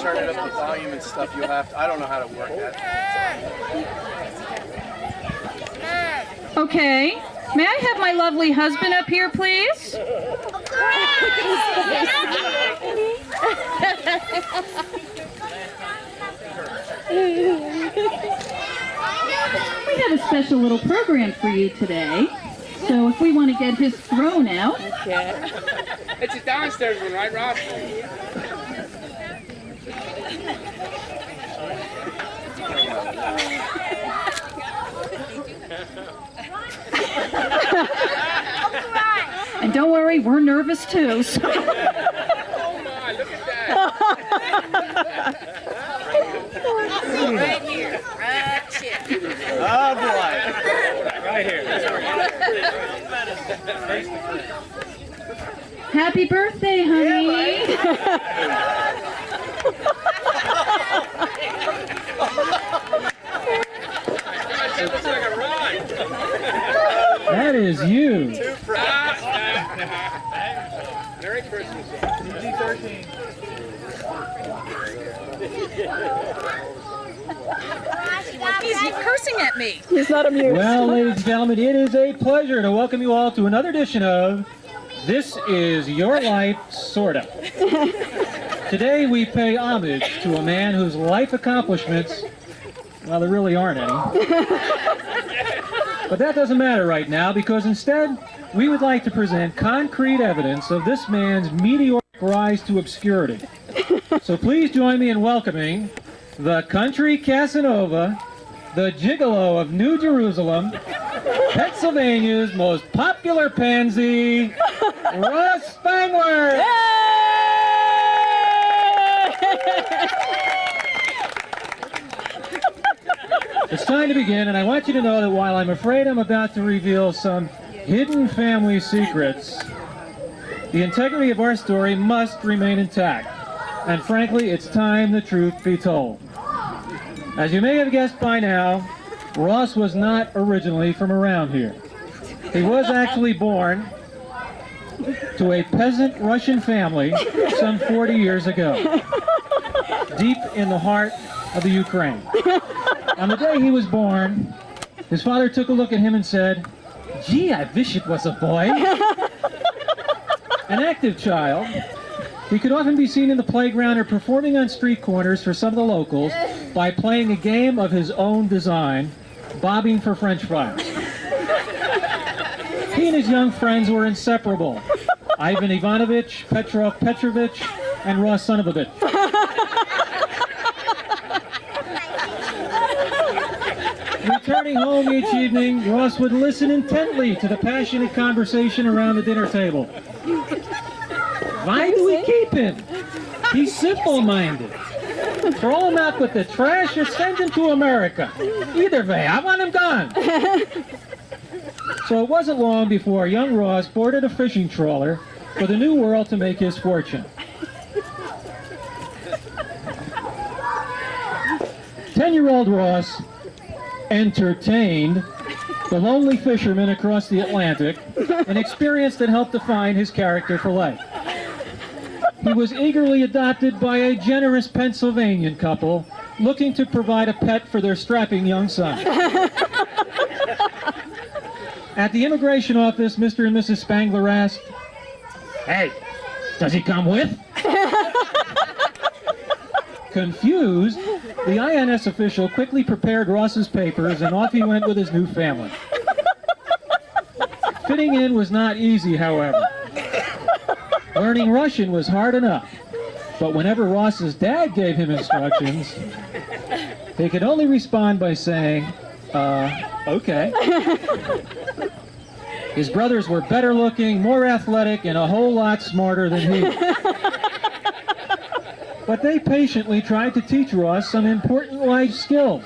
turn it up the volume and stuff, you'll have to, I don't know how to work that. Okay. May I have my lovely husband up here, please? We have a special little program for you today. So if we want to get his throne out. Okay. It's a downstairs one, right, Rob? And don't worry, we're nervous too. So. Oh my, look at that. Right here. Right here. Oh boy. Right here. Happy birthday, honey. That looks like a ride. That is you. Merry Christmas. PG-13. He's cursing at me. He's not amused. Well, ladies and gentlemen, it is a pleasure to welcome you all to another edition of This Is Your Life, Sorta. Today we pay homage to a man whose life accomplishments, well, there really aren't any. But that doesn't matter right now, because instead we would like to present concrete evidence of this man's meteoric rise to obscurity. So please join me in welcoming the country Casanova, the gigolo of New Jerusalem, Pennsylvania's most popular pansy, Ross Spangler! It's time to begin, and I want you to know that while I'm afraid I'm about to reveal some hidden family secrets, the integrity of our story must remain intact. And frankly, it's time the truth be told. As you may have guessed by now, Ross was not originally from around here. He was actually born to a peasant Russian family some 40 years ago, deep in the heart of the Ukraine. On the day he was born, his father took a look at him and said, "Gee, I wish it was a boy." An active child, he could often be seen in the playground or performing on street corners for some of the locals by playing a game of his own design, bobbing for French fries. He and his young friends were inseparable. Ivan Ivanovich, Petrov Petrovich, and Ross son of a bitch. Returning home each evening, Ross would listen intently to the passionate conversation around the dinner table. Why do we keep him? He's simple-minded. Throw him out with the trash or send him to America. Either way, I want him gone. So it wasn't long before young Ross boarded a fishing trawler for the New World to make his fortune. 10-year-old Ross entertained the lonely fisherman across the Atlantic, an experience that helped define his character for life. He was eagerly adopted by a generous Pennsylvanian couple looking to provide a pet for their strapping young son. At the immigration office, Mr. and Mrs. Spangler asked, "Hey, does he come with?" Confused, the INS official quickly prepared Ross's papers and off he went with his new family. Fitting in was not easy, however. Learning Russian was hard enough, but whenever Ross's dad gave him instructions, he could only respond by saying, okay. His brothers were better looking, more athletic, and a whole lot smarter than he. But they patiently tried to teach Ross some important life skills.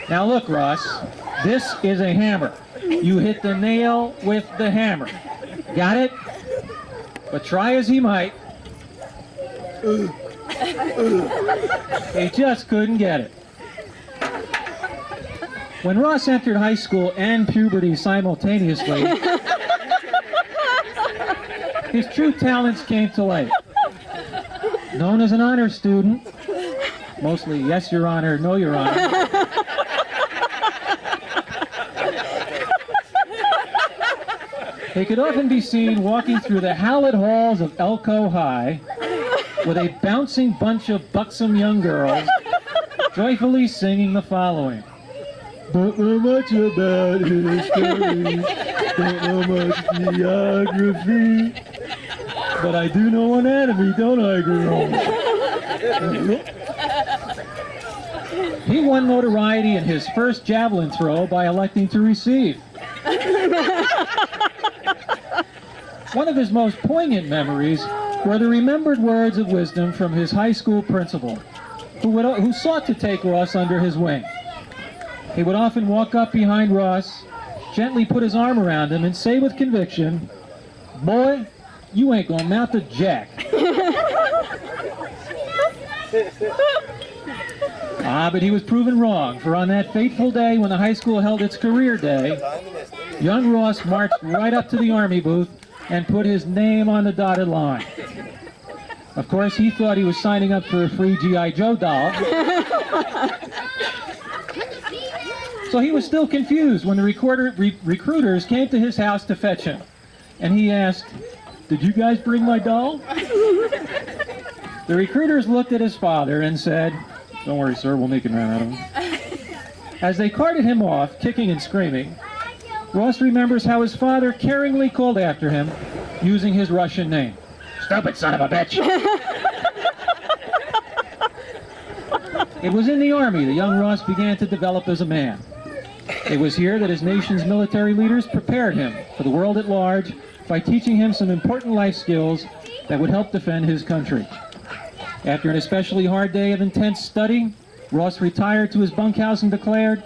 Now look, Ross, this is a hammer. You hit the nail with the hammer. Got it? But try as he might, he just couldn't get it. When Ross entered high school and puberty simultaneously, his true talents came to light. Known as an honor student, mostly yes, Your Honor, no, Your Honor, he could often be seen walking through the hallowed halls of Elko High with a bouncing bunch of buxom young girls, joyfully singing the following. Don't know much about history, don't know much geography, but I do know anatomy, don't I, girl? He won notoriety in his first javelin throw by electing to receive. One of his most poignant memories were the remembered words of wisdom from his high school principal, who sought to take Ross under his wing. He would often walk up behind Ross, gently put his arm around him, and say with conviction, "Boy, you ain't gonna mount a jack." But he was proven wrong, for on that fateful day when the high school held its career day, young Ross marched right up to the Army booth and put his name on the dotted line. Of course, he thought he was signing up for a free G.I. Joe doll. So he was still confused when the recruiters came to his house to fetch him. And he asked, "Did you guys bring my doll?" The recruiters looked at his father and said, "Don't worry, sir, we'll make him run out of him." As they carted him off, kicking and screaming, Ross remembers how his father caringly called after him, using his Russian name. "Stupid son of a bitch!" It was in the Army that young Ross began to develop as a man. It was here that his nation's military leaders prepared him for the world at large by teaching him some important life skills that would help defend his country. After an especially hard day of intense study, Ross retired to his bunkhouse and declared,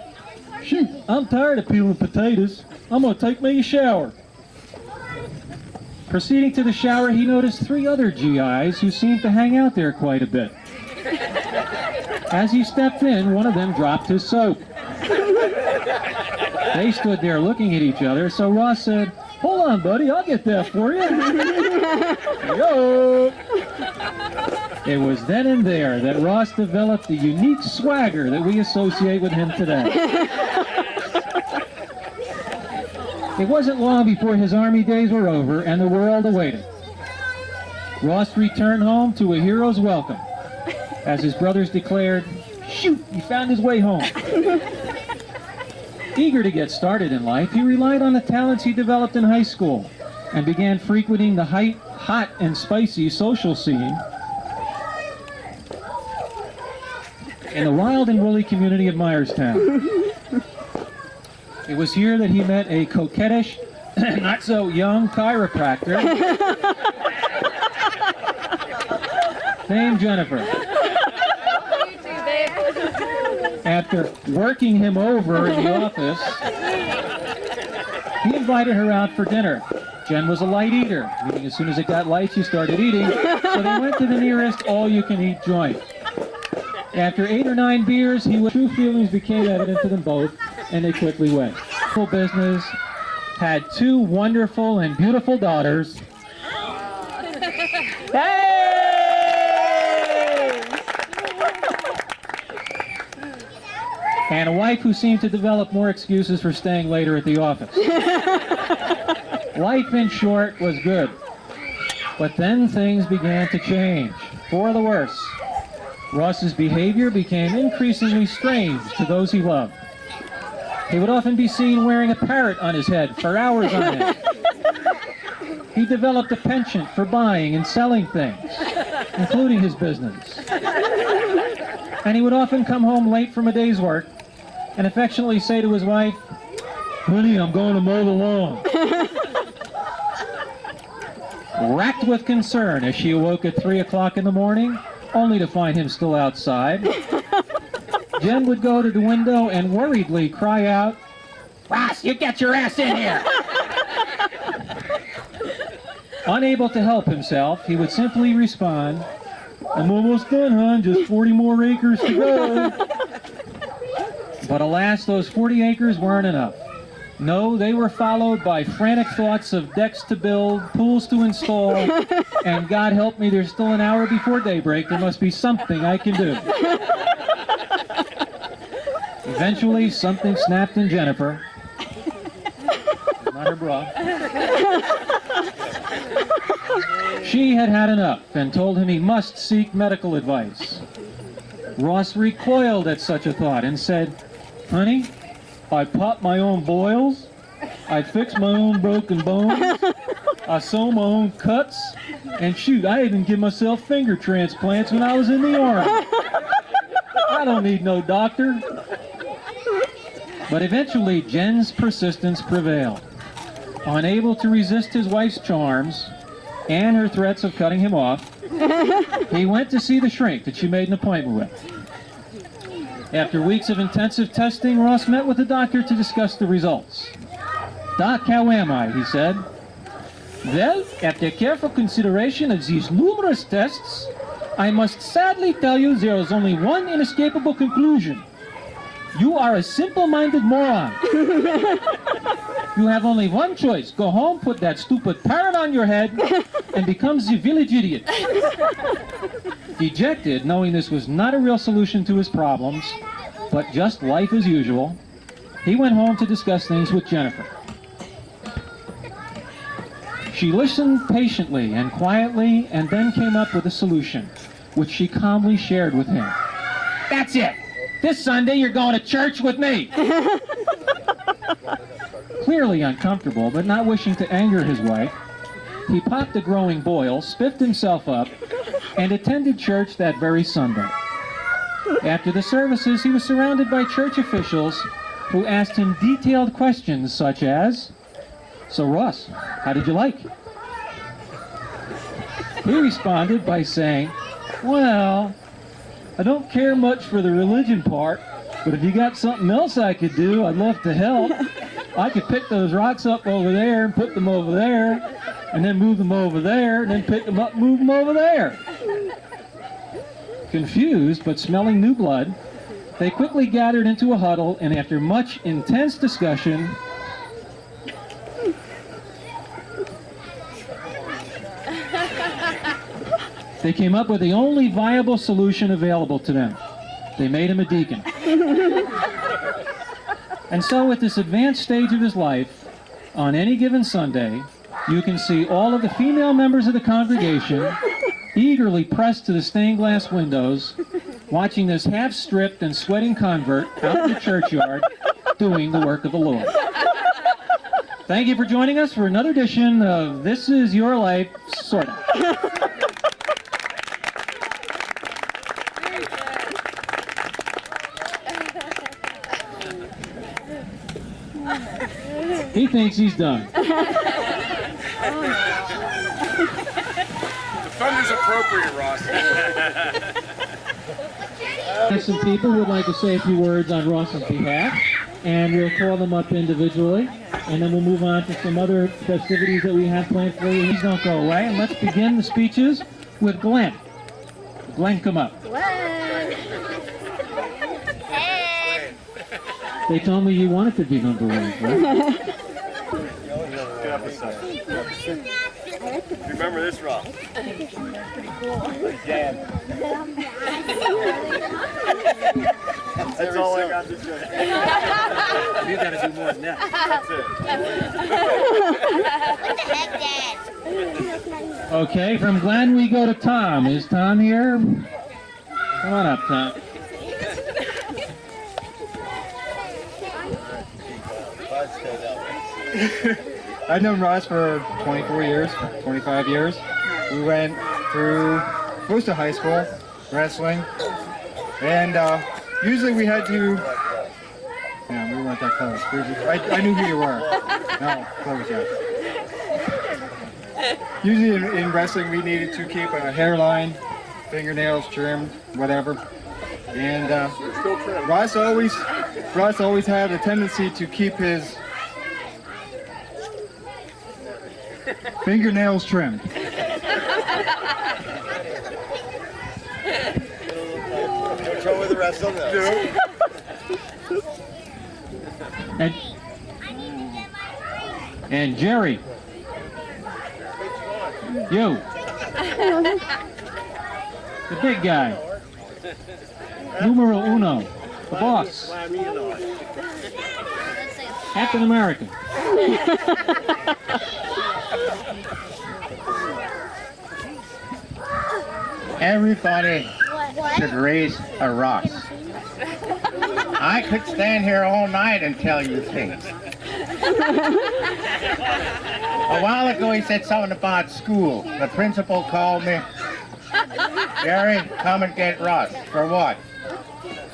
"Shoot, I'm tired of peeling potatoes. I'm going to take me a shower." Proceeding to the shower, he noticed 3 other GIs who seemed to hang out there quite a bit. As he stepped in, one of them dropped his soap. They stood there looking at each other, so Ross said, "Hold on, buddy, I'll get that for you." Yo! It was then and there that Ross developed the unique swagger that we associate with him today. It wasn't long before his Army days were over and the world awaited. Ross returned home to a hero's welcome. As his brothers declared, "Shoot, he found his way home." Eager to get started in life, he relied on the talents he developed in high school and began frequenting the hot and spicy social scene in the wild and woolly community of Myerstown. It was here that he met a coquettish, not so young chiropractor named Jennifer. After working him over in the office, he invited her out for dinner. Jen was a light eater, meaning as soon as it got light, she started eating, so they went to the nearest all-you-can-eat joint. After 8 or 9 beers, true feelings became evident to them both, and they quickly went. Full business, had 2 wonderful and beautiful daughters. Hey! And a wife who seemed to develop more excuses for staying later at the office. Life, in short, was good. But then things began to change, for the worse. Ross's behavior became increasingly strange to those he loved. He would often be seen wearing a parrot on his head for hours on end. He developed a penchant for buying and selling things, including his business. And he would often come home late from a day's work and affectionately say to his wife, "Honey, I'm going to mow the lawn." Racked with concern as she awoke at 3 o'clock in the morning, only to find him still outside, Jen would go to the window and worriedly cry out, "Ross, you get your ass in here!" Unable to help himself, he would simply respond, "I'm almost done, hon, just 40 more acres to go." But alas, those 40 acres weren't enough. No, they were followed by frantic thoughts of decks to build, pools to install, and God help me, there's still an hour before daybreak. There must be something I can do. Eventually, something snapped in Jennifer. Not her bra. She had had enough and told him he must seek medical advice. Ross recoiled at such a thought and said, "Honey, I pop my own boils, I fix my own broken bones, I sew my own cuts, and shoot, I even give myself finger transplants when I was in the Army. I don't need no doctor." But eventually, Jen's persistence prevailed. Unable to resist his wife's charms and her threats of cutting him off, he went to see the shrink that she made an appointment with. After weeks of intensive testing, Ross met with the doctor to discuss the results. "Doc, how am I?" he said. "Well, after careful consideration of these numerous tests, I must sadly tell you there is only one inescapable conclusion. You are a simple-minded moron. You have only one choice. Go home, put that stupid parrot on your head, and become the village idiot." Dejected, knowing this was not a real solution to his problems, but just life as usual, he went home to discuss things with Jennifer. She listened patiently and quietly, and then came up with a solution, which she calmly shared with him. "That's it. This Sunday you're going to church with me." Clearly uncomfortable, but not wishing to anger his wife, he popped a growing boil, spiffed himself up, and attended church that very Sunday. After the services, he was surrounded by church officials who asked him detailed questions such as, "So Ross, how did you like?" He responded by saying, "Well, I don't care much for the religion part, but if you got something else I could do, I'd love to help. I could pick those rocks up over there and put them over there, and then move them over there, and then pick them up and move them over there." Confused, but smelling new blood, they quickly gathered into a huddle, and after much intense discussion, they came up with the only viable solution available to them. They made him a deacon. And so at this advanced stage of his life, on any given Sunday, you can see all of the female members of the congregation eagerly pressed to the stained glass windows, watching this half-stripped and sweating convert out in the churchyard doing the work of the Lord. Thank you for joining us for another edition of This Is Your Life, Sorta. He thinks he's done. The thunder's appropriate, Ross. There's some people who would like to say a few words on Ross's behalf, and we'll call them up individually, and then we'll move on to some other festivities that we have planned for you. Please don't go away, and let's begin the speeches with Glenn. Glenn, come up. Glenn. They told me you wanted to be number one, right? Remember this, Ross? That's all I got to say. You got to do more than that. That's it. Okay, from Glenn we go to Tom. Is Tom here? Come on up, Tom. I've known Ross for 24 years, 25 years. We went through most of high school, wrestling, and usually we had to, yeah, we weren't that close. I knew who you were. No, close yet. Usually in wrestling we needed to keep a hairline, fingernails trimmed, whatever. And Ross always had a tendency to keep his fingernails trimmed. No trouble with the rest of them. And And Jerry. You. The big guy. Numero uno. The boss. Captain America. Everybody should raise a Ross. I could stand here all night and tell you things. A while ago he said something about school. The principal called me. Jerry, come and get Ross. For what?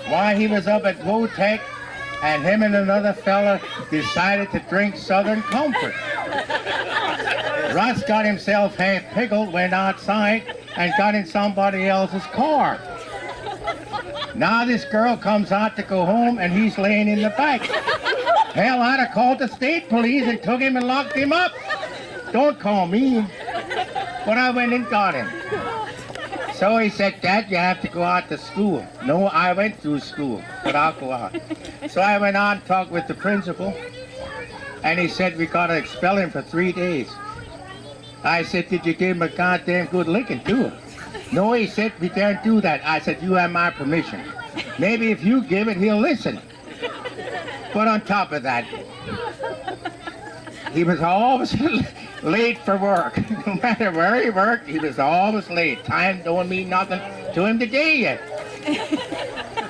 Why, he was up at Wotech and him and another fella decided to drink Southern Comfort. Russ got himself half pickled, went outside, and got in somebody else's car. Now this girl comes out to go home, and he's laying in the back. Hell, I'd have called the state police and took him and locked him up. Don't call me. But I went and got him. So he said, Dad, you have to go out to school. No, I went through school, but I'll go out. So I went out and talked with the principal, and he said, we got to expel him for 3 days. I said, did you give him a goddamn good licking too? No, he said, we can't do that. I said, you have my permission. Maybe if you give it, he'll listen. But on top of that, he was always late for work. No matter where he worked, he was always late. Time don't mean nothing to him today yet.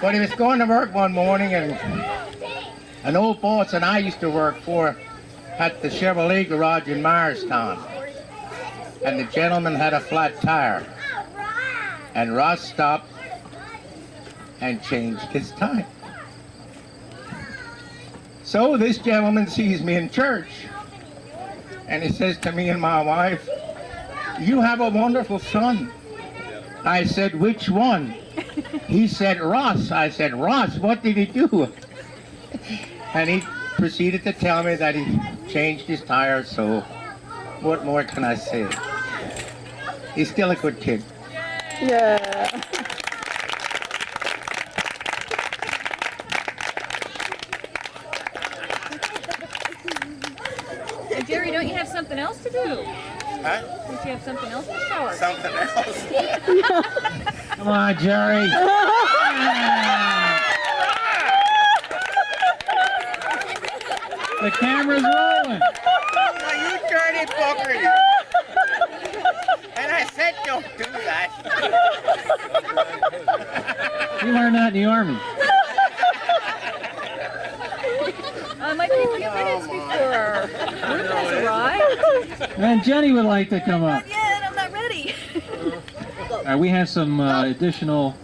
But he was going to work one morning, and an old boss that I used to work for had the Chevrolet garage in Myerstown. And the gentleman had a flat tire. And Ross stopped and changed his time. So this gentleman sees me in church, and he says to me and my wife, you have a wonderful son. I said, which one? He said, Ross. I said, Ross, what did he do? And he proceeded to tell me that he changed his tire, so what more can I say? He's still a good kid. Yeah. And Jerry, don't you have something else to do? Huh? Don't you have something else to show us? Something else. Come on, Jerry. The camera's rolling. Now you dirty fucker, you. And I said don't do that. You learned that in the Army. Might be a few minutes before our group has arrived. And Jenny would like to come up. Not yet, I'm not ready. All right, we have some additional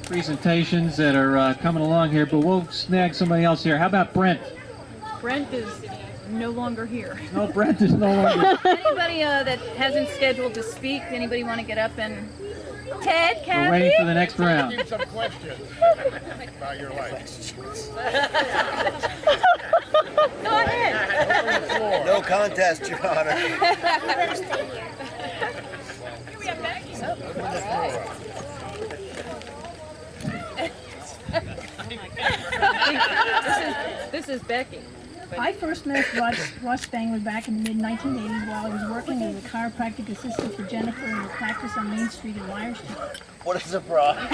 presentations that are coming along here, but we'll snag somebody else here. How about Brent? Brent is no longer here. No, Brent is no longer. Anybody that hasn't scheduled to speak, anybody want to get up and... Ted, We're Kathy? waiting for the next round. Some questions about your life. Go ahead. No contest, Your Honor. This is Becky. I first met Ross Spangler back in the mid-1980s while I was working as a chiropractic assistant for Jennifer in her practice on Main Street in Myerstown. What is the problem?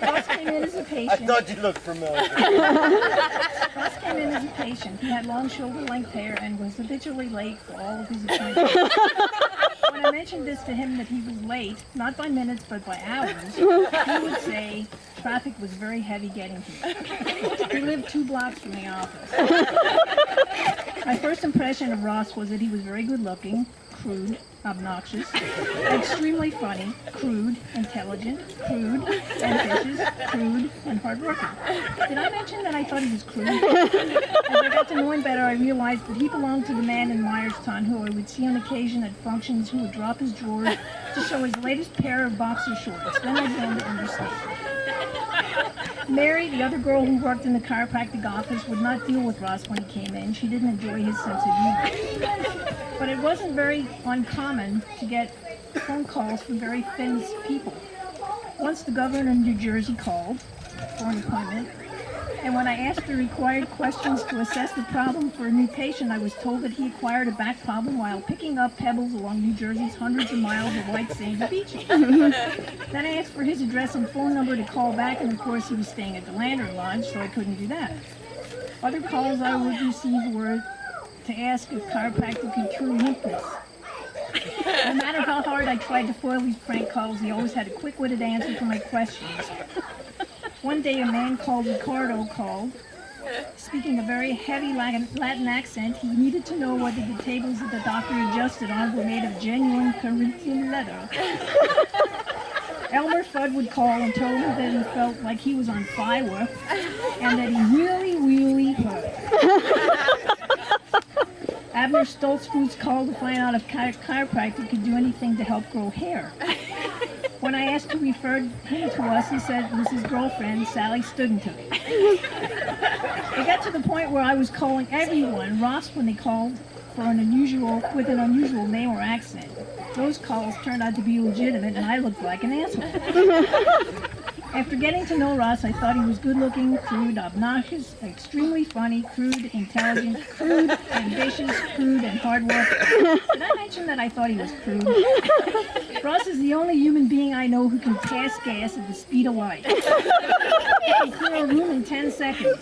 Ross came in as a patient. I thought you looked familiar. Ross came in as a patient. He had long shoulder-length hair and was habitually late for all of his appointments. When I mentioned this to him that he was late, not by minutes but by hours, he would say traffic was very heavy getting here. He lived 2 blocks from the office. My first impression of Ross was that he was very good-looking, crude, obnoxious, extremely funny, crude, intelligent, crude, ambitious, crude, and hardworking. Did I mention that I thought he was crude? As I got to know him better, I realized that he belonged to the man in Myerstown who I would see on occasion at functions who would drop his drawers to show his latest pair of boxer shorts. Then I'd learn to understand. Mary, the other girl who worked in the chiropractic office, would not deal with Ross when he came in. She didn't enjoy his sense of humor. But it wasn't very uncommon to get phone calls from very famous people. Once the governor of New Jersey called for an appointment, And when I asked the required questions to assess the problem for a new patient, I was told that he acquired a back problem while picking up pebbles along New Jersey's hundreds of miles of white sandy beaches. Then I asked for his address and phone number to call back, and of course he was staying at the Lantern Lodge, so I couldn't do that. Other calls I would receive were to ask if chiropractic could cure limpness. No matter how hard I tried to foil these prank calls, he always had a quick-witted answer to my questions. One day a man called Ricardo called. Speaking a very heavy Latin accent, he needed to know whether the tables that the doctor adjusted on were made of genuine Corinthian leather. Elmer Fudd would call and tell me that he felt like he was on fire and that he really, really hurt. Abner Stoltzfus called to find out if chiropractic could do anything to help grow hair. When I asked who referred him to us, he said it was his girlfriend, Sally Studenton. It got to the point where I was calling everyone Ross when they called with an unusual name or accent. Those calls turned out to be legitimate, and I looked like an asshole. After getting to know Ross, I thought he was good-looking, crude, obnoxious, extremely funny, crude, intelligent, crude, ambitious, crude, and hardworking. Did I mention that I thought he was crude? Ross is the only human being I know who can pass gas at the speed of light. He can clear a room in 10 seconds.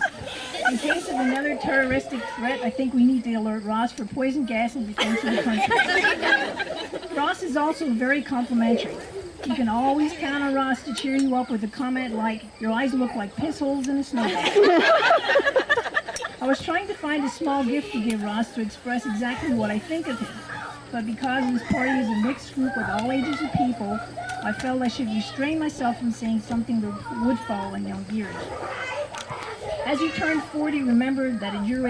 In case of another terroristic threat, I think we need to alert Ross for poison gas in defense of the country. Ross is also very complimentary. You can always count on Ross to cheer you up with a comment like, "Your eyes look like piss holes in a snowball." I was trying to find a small gift to give Ross to express exactly what I think of him. But because this party is a mixed group with all ages of people, I felt I should restrain myself from saying something that would fall on young ears. As you turn 40, remember that as you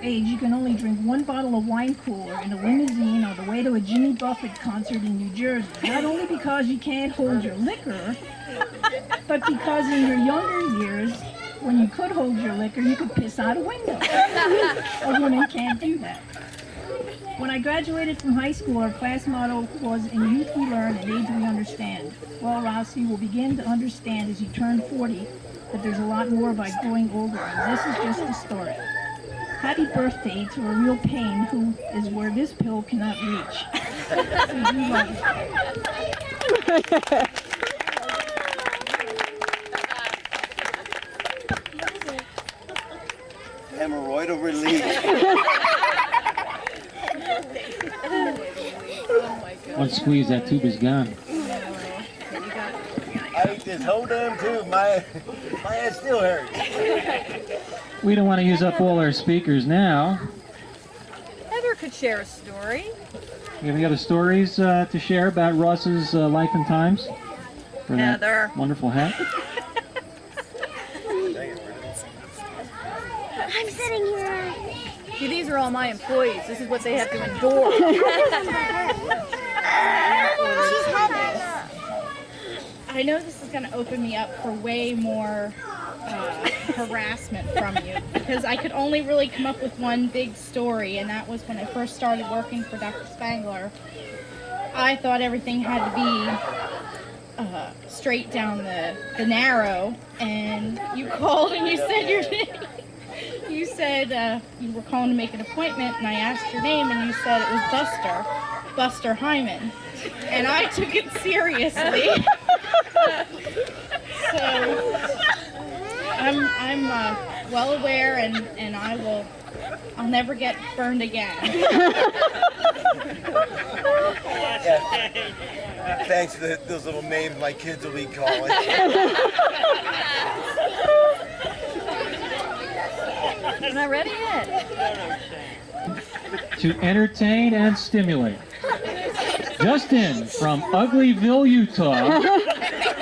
age, you can only drink one bottle of wine cooler in a limousine on the way to a Jimmy Buffett concert in New Jersey. Not only because you can't hold your liquor, but because in your younger years, when you could hold your liquor, you could piss out a window. A woman can't do that. When I graduated from high school, our class motto was, "In youth we learn, in age we understand." Well, Ross, you will begin to understand as you turn 40 that there's a lot more by growing older, and this is just the start. Happy birthday to a real pain who is where this pill cannot reach. We love you. Hemorrhoidal relief. One squeeze, that tube is gone. I ate this whole damn tube. My head still hurts. We don't want to use up all our speakers now. Heather could share a story. You have any other stories to share about Ross's life and times? For that Heather. wonderful hat? I'm sitting here. See, these are all my employees. This is what they have to endure. She's Heather. I know this is going to open me up for way more harassment from you, because I could only really come up with one big story, and that was when I first started working for Dr. Spangler. I thought everything had to be straight down the narrow, and you called and you said your name. You said you were calling to make an appointment, and I asked your name, and you said it was Buster Hyman, and I took it seriously. So I'm well aware, and I'll never get burned again. Yeah. Thanks for those little names my kids will be calling. I'm not ready yet. To entertain and stimulate. Justin from Uglyville, Utah.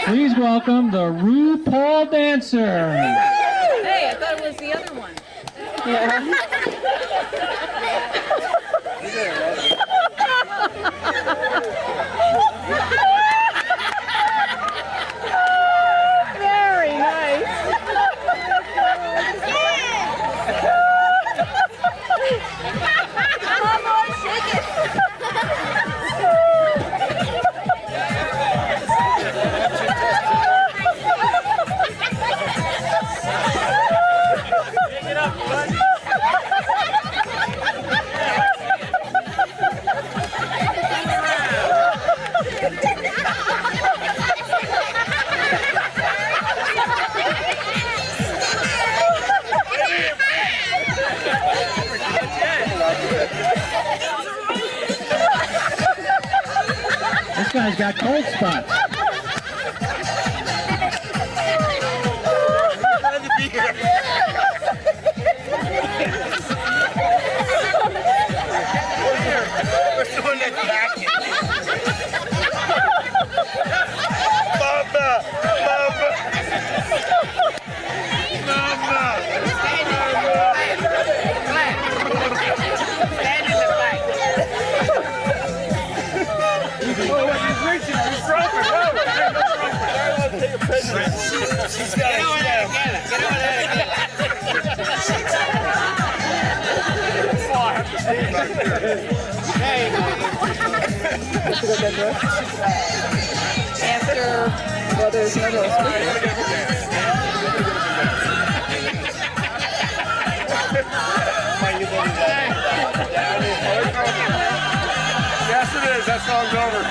Please welcome the RuPaul dancer. Hey, I thought it was the other one. Yeah. Very nice. Come on, shake it. This guy's got cold spots. Glad to be here. We're doing that jacket. Mama! Mama! Mama! Stand in the back. Oh, he's reaching. He's dropping. Whoa! Hey, no dropping. I want to take a picture. She's got Get over there it. together. Get over there together. Oh, I have to stay back there. Hey, After, well, there's no more Yes, it is. That song's over.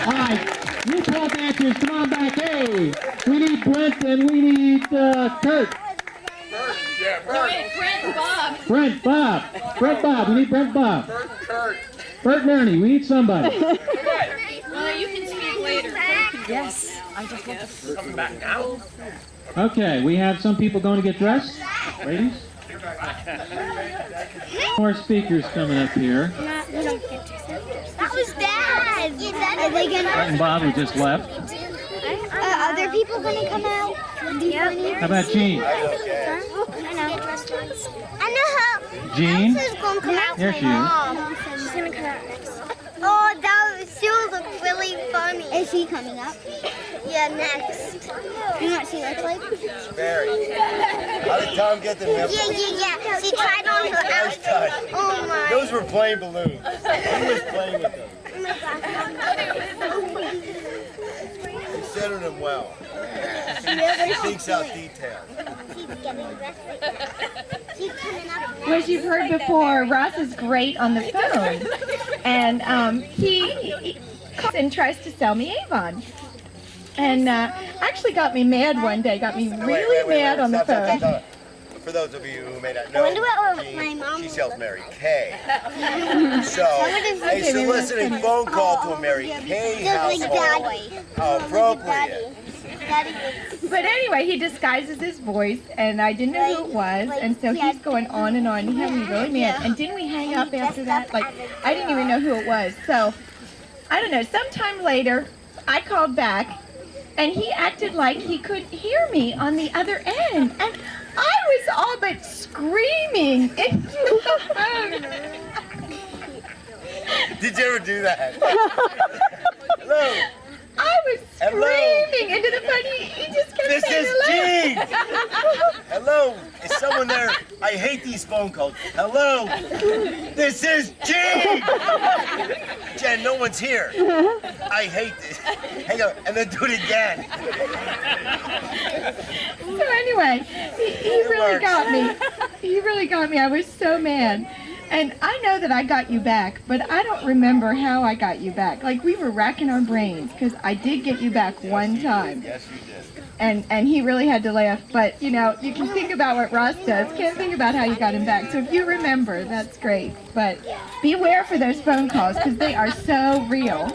All right, you pop actors, come on back. Hey, we need Brent and we need Kurt. Yeah, Bert. Brent, Bob. Brent, Bob. We need Brent, Bob. Bert and Ernie, we need somebody. Well, you can speak later. Yes, I just want to. Coming back now? Okay, we have some people going to get dressed. Ladies? More speakers coming up here. That was Dad. Are they Brent gonna? and Bob, who just left. Other people gonna come out? How about Jean? I know how. Jean? Elsa's gonna come out. Here with she my is. mom. She's gonna come out next. Oh, she will look really funny. Is she coming up? Yeah, next. You know what she looks like? Barry. How did Tom get the nipple? Yeah. She tried on her outfit. Oh my. Those were plain balloons. He was playing with them. He centered them well. He thinks out detail. She's getting dressed. She's coming up. As you've heard before, Ross is great on the phone, and he calls and tries to sell me Avon, and actually got me mad one day. Got me really mad on the phone. Stop. For those of you who may not know, I wonder what Jean, my mom she sells Mary Kay. So, Okay, a maybe soliciting let's phone call to a Mary Kay Just like household. Daddy. How appropriate. Daddy. But anyway, he disguises his voice, and I didn't know who it was, and so he's going on and on. He had me really mad. And didn't we hang up after that? Like, I didn't even know who it was. So, I don't know. Sometime later, I called back, and he acted like he couldn't hear me on the other end. And I was all but screaming into the phone. Did you ever do that? Hello. I was screaming into the phone. He just kept This saying is hello. Jean. Hello. Is someone there? I hate these phone calls. Hello. This is Jean. Jen, no one's here. I hate this. Hang on, and then do it again. So anyway, he really got me. He really got me. I was so mad. And I know that I got you back, but I don't remember how I got you back. Like, we were racking our brains, because I did get you back one time. Yes, you did. And he really had to laugh. But, you know, you can think about what Ross does. Can't think about how you got him back. So if you remember, that's great. But beware for those phone calls, because they are so real.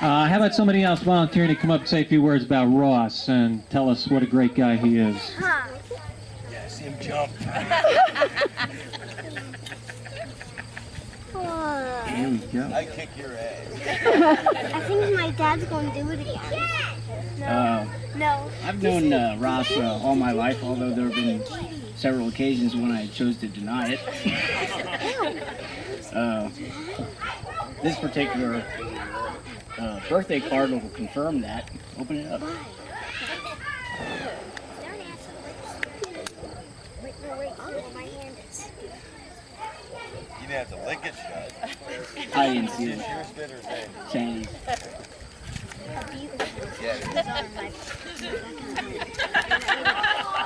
How about somebody else volunteering to come up and say a few words about Ross and tell us what a great guy he is? Huh. Yeah, see him jump. Here we go. I kick your ass. I think my dad's going to do it again. No. I've known Ross all my life, although there have been several occasions when I chose to deny it. This particular birthday card will confirm that. Open it up. You didn't have to lick it shut. I didn't see it. Your spitter's name. Sandy. Yeah.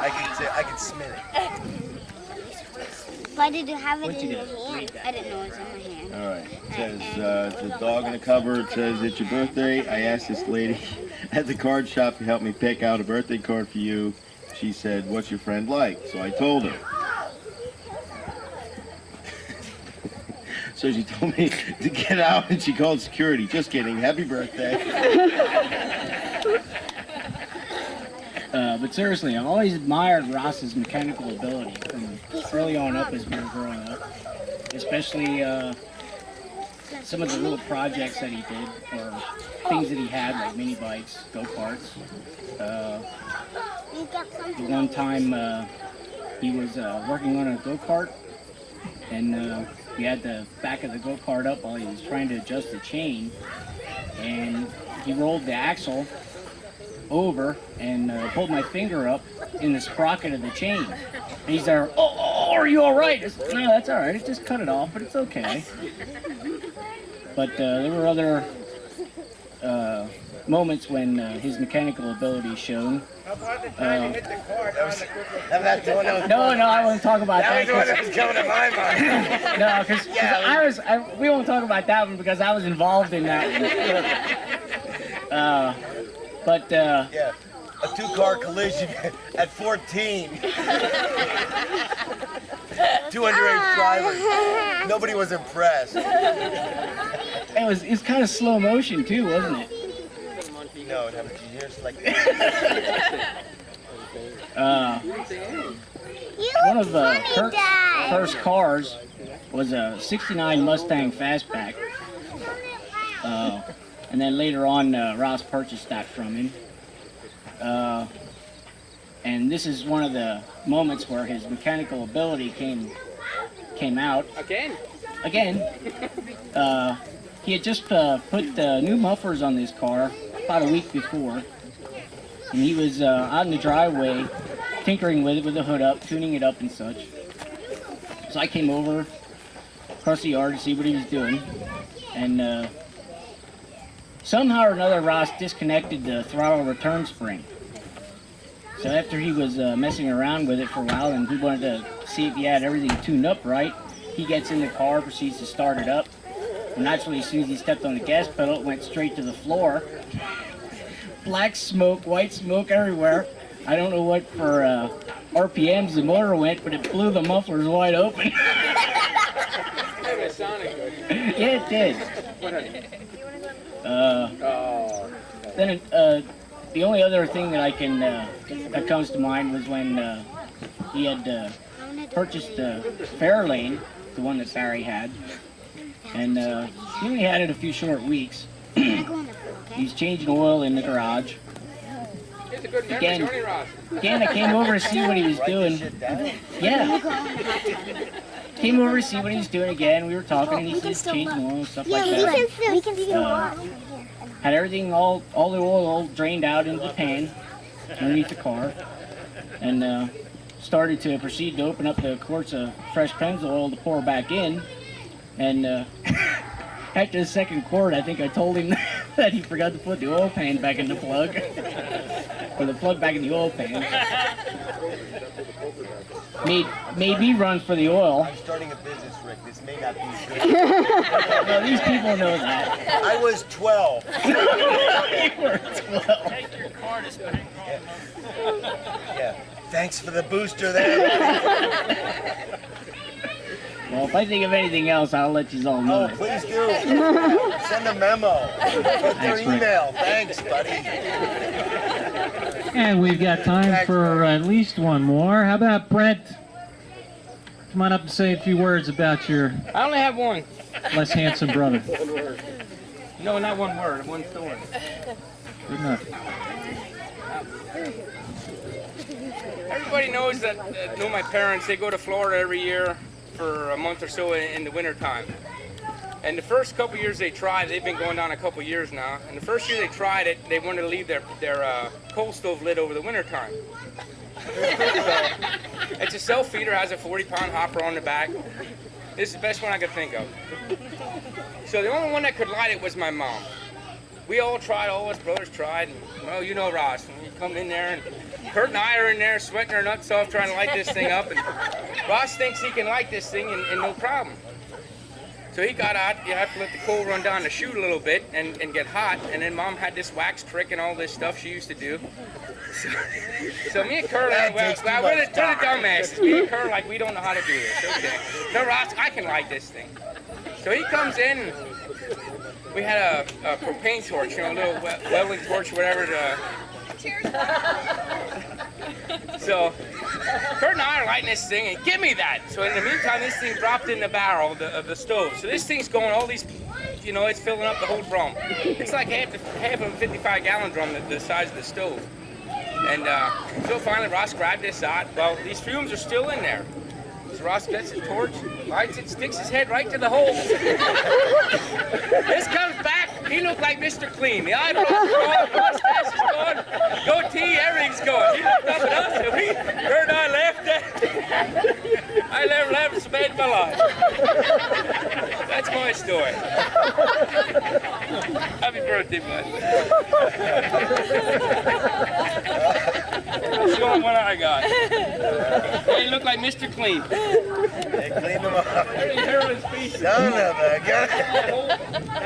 I can smell it. Why did you have it What'd in you your do? hand? I didn't know it was in my hand. All right. It says, it's a dog in the cover. It says, it's your birthday. I asked this lady at the card shop to help me pick out a birthday card for you. She said, what's your friend like? So I told her. So she told me to get out and she called security. Just kidding. Happy birthday. But seriously, I've always admired Ross's mechanical ability from early on up as we were growing up. Especially some of the little projects that he did, or things that he had, like mini bikes, go-karts. The one time he was working on a go-kart, and we had the back of the go-kart up while he was trying to adjust the chain, and he rolled the axle over and pulled my finger up in the sprocket of the chain. And he's there, oh, are you all right? Said, no, that's all right. I just cut it off, but it's okay. But there were other moments when his mechanical ability shone. No, I won't talk about that. That was the one that was coming to my mind. No, because we won't talk about that one because I was involved in that. Yeah, a two-car collision at 14. 2 underage drivers. Nobody was impressed. It was kind of slow motion too, wasn't it? No, it happened to years like one of Kurt's first cars was a '69 Mustang Fastback. And then later on, Ross purchased that from him. And this is one of the moments where his mechanical ability came out. Again. He had just put new mufflers on this car about a week before. And he was out in the driveway tinkering with it with the hood up, tuning it up and such. So I came over across the yard to see what he was doing. And somehow or another, Ross disconnected the throttle return spring. So after he was messing around with it for a while and he wanted to see if he had everything tuned up right, he gets in the car, proceeds to start it up. And naturally, as soon as he stepped on the gas pedal, it went straight to the floor. Black smoke, white smoke everywhere. I don't know what for RPMs the motor went, but it blew the mufflers wide open. Yeah, it did. Then the only other thing that I can that comes to mind was when he had purchased the Fairlane, the one that Barry had, and he only had it a few short weeks. He's changing oil in the garage. Again, I came over to see what he was doing. Yeah. Came over to see what he was doing again. We were talking, and he said changing oil and stuff like that. We can see Had everything, all the oil all drained out into the pan underneath the car, and started to proceed to open up the quarts of fresh Pennzoil oil to pour back in. And after the second quart, I think I told him that he forgot to put the oil pan back in the plug, or the plug back in the oil pan. Made me run for the oil. I'm starting a business, Rick. This may not be good. Well, these people know that. I was 12. You were 12. Take your car to Spangler Party. Yeah. Thanks for the booster there. Well, if I think of anything else, I'll let you all know. Oh, please do. Send a memo. Put their email. Thanks, buddy. And we've got time for at least one more. How about Brent? Come on up and say a few words about your I only have one. less handsome brother. No, not one word, one story. Good enough. Everybody knows that, know my parents, they go to Florida every year for a month or so in the winter time. And the first couple years they tried, they've been going down a couple years now, and the first year they tried it, they wanted to leave their coal stove lit over the winter time. So, it's a self-feeder, has a 40-pound hopper on the back. This is the best one I could think of. So the only one that could light it was my mom. we all tried, all us brothers tried, and well, you know Ross, and we come in there, and Kurt and I are in there sweating our nuts off trying to light this thing up, and Ross thinks he can light this thing and no problem. So he got out, you have to let the coal run down the chute a little bit and get hot, and then Mom had this wax trick and all this stuff she used to do. So me and Kurt, we're the dumbasses. Me and Kurt, like, we don't know how to do this. Okay. No, Ross, I can light this thing. So he comes in, and we had a propane torch, you know, a little welding torch or whatever. So Kurt and I are lighting this thing, and give me that. So in the meantime, this thing dropped in the barrel of the stove. So this thing's going, all these, you know, it's filling up the whole drum. It's like half of a 55-gallon drum the size of the stove. And so finally Ross grabbed this out. Well, these fumes are still in there. So Ross gets his torch, lights it, sticks his head right to the hole. This comes back, he looked like Mr. Clean. The eyebrows are gone, the mustache is gone, goatee, everything's gone. He looked up at us, and Kurt and I laughed at I never laughed so bad in my life. That's my story. Happy birthday, bud. That's the only one I got. He looked like Mr. Clean. They cleaned them up. Hairless piece. Son of a gun.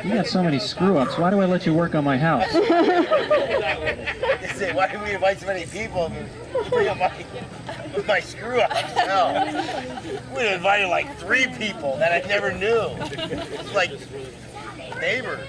You got so many screw-ups. Why do I let you work on my house? They say, why do we invite so many people to bring up my screw-ups? No. We invited like 3 people that I never knew. It's like neighbors.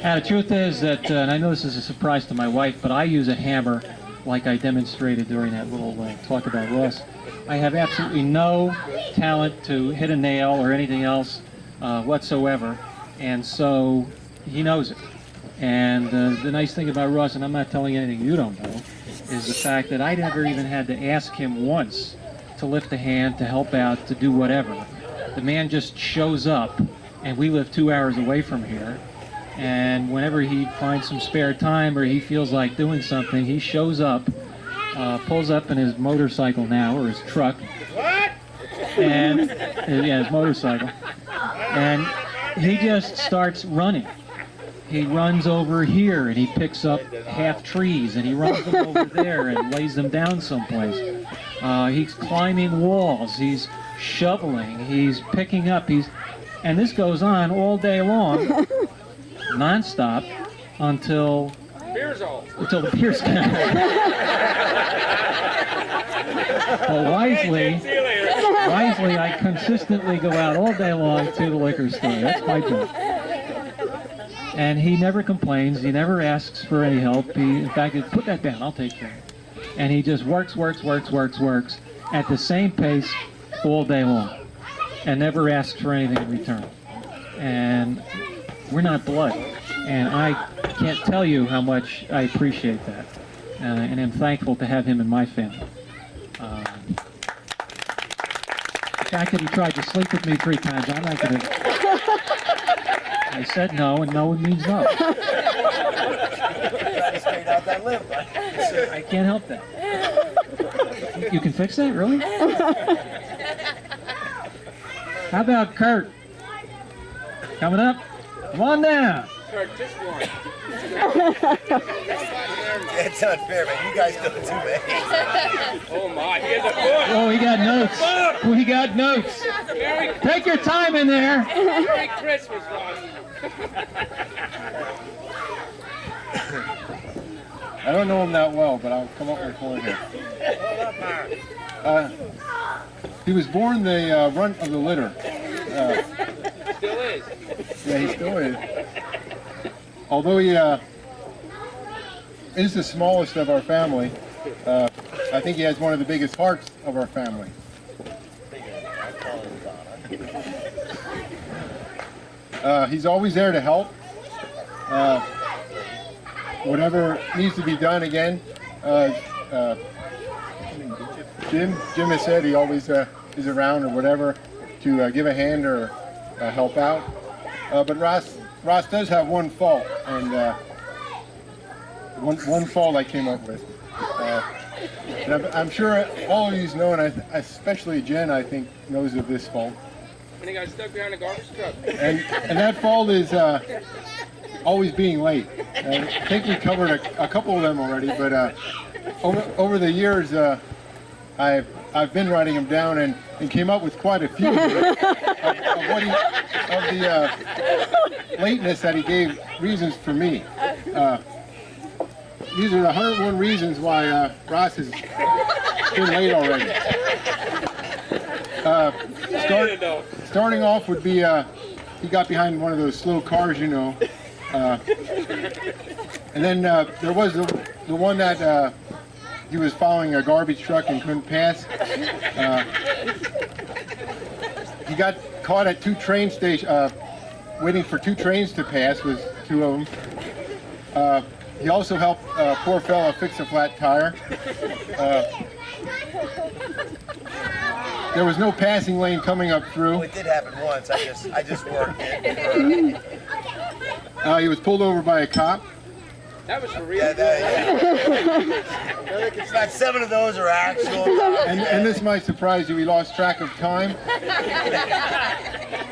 The truth is that, and I know this is a surprise to my wife, but I use a hammer like I demonstrated during that little talk about Ross. I have absolutely no talent to hit a nail or anything else whatsoever, and so he knows it. And the nice thing about Ross, and I'm not telling you anything you don't know, is the fact that I never even had to ask him once to lift a hand, to help out, to do whatever. The man just shows up, and we live 2 hours away from here. And whenever he finds some spare time or he feels like doing something, he shows up, pulls up in his motorcycle now, or his truck. What? And, yeah, his motorcycle. And he just starts running. He runs over here and he picks up half trees and he runs them over there and lays them down someplace. He's climbing walls, he's shoveling, he's picking up, and this goes on all day long. Non-stop until the beer's gone. Well, wisely, I consistently go out all day long to the liquor store. That's my job. And he never complains. He never asks for any help. In fact, he put that down. I'll take care of it. And he just works at the same pace all day long, and never asks for anything in return. And we're not blood, and I can't tell you how much I appreciate that, and I'm thankful to have him in my family. The fact that he tried to sleep with me 3 times, I'm not going to... I said no, and no means no. I can't help that. You can fix that, really? How about Kurt? Coming up? Come on down. Kurt, just one. That's unfair, man. You guys do it too bad. Oh my, he has a book. Oh, we got notes. We got notes. Take your time in there. Merry Christmas, Ross. I don't know him that well, but I'll come up with one here. He was born the runt of the litter. Still is. Yeah, he still is. Although he is the smallest of our family, I think he has one of the biggest hearts of our family. He's always there to help. Whatever needs to be done again. Jim has said he always is around or whatever to give a hand or help out. But Ross does have one fault, and one fault I came up with. And I'm sure all of you know, and especially Jen, I think, knows of this fault. and he got stuck behind a garbage truck. And that fault is always being late. I think we covered a couple of them already, but over the years, I've been writing them down and came up with quite a few of the lateness that he gave reasons for me. These are the 101 reasons why Ross has been late already. Starting off would be he got behind one of those slow cars, you know. And then there was the one that he was following a garbage truck and couldn't pass. He got caught at two train stations, waiting for two trains to pass with two of them. He also helped a poor fella fix a flat tire. There was no passing lane coming up through. Well, it did happen once. I just worked it. He was pulled over by a cop. That was for real. About 7 of those are actual. And this might surprise you, he lost track of time.